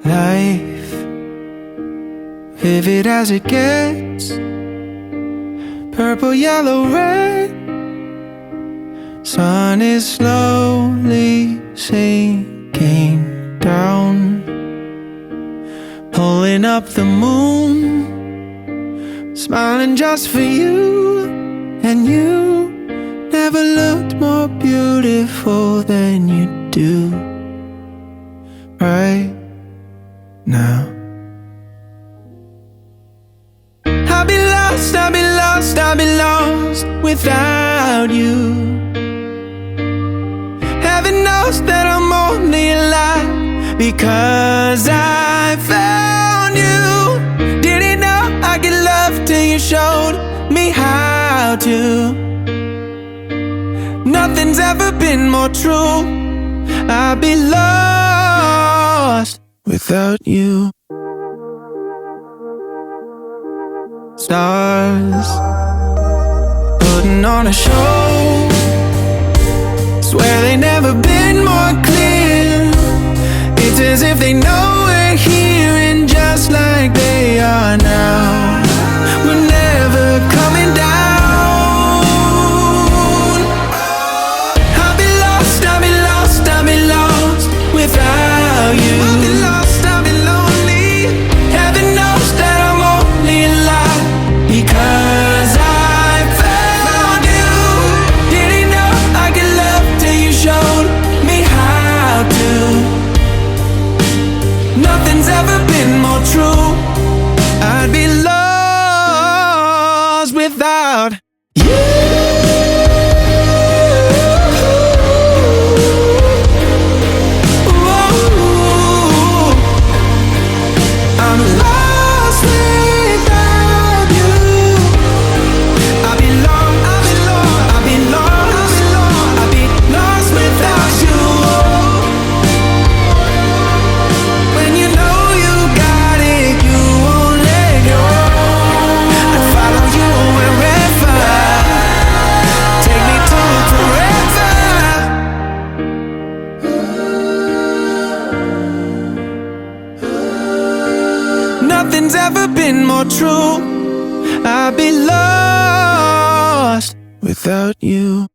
life, vivid as it gets. Purple, yellow, red. Sun is slowly sinking down, pulling up the moon, smiling just for you. And you never looked more beautiful than you do right now. I'd be lost, I'd be lost, I'd be lost without you. Heaven knows that I'm only alive because I found you. Didn't know I could love till you showed me how to. Nothing's ever been more true. I'd be lost without you. Stars putting on a show, swear they never been more clear. It's as if they know we're here, and just like they are now, we're never coming down. I'll be lost, I'll be lost, I'll be lost without you. I'll be lost, I'll be lonely. Heaven knows that I'm only alive because I found you. Didn't know I could love till you showed me how to. Nothing's ever been more true. I'd be lost without you. I'm lost without you. I'll be lost, I'll be lost, I'll be lost, I'll be lost without you. When you know you got it, you won't let go. I'd follow you wherever, take me to forever. Nothing's ever been more true. I'd be lost without you.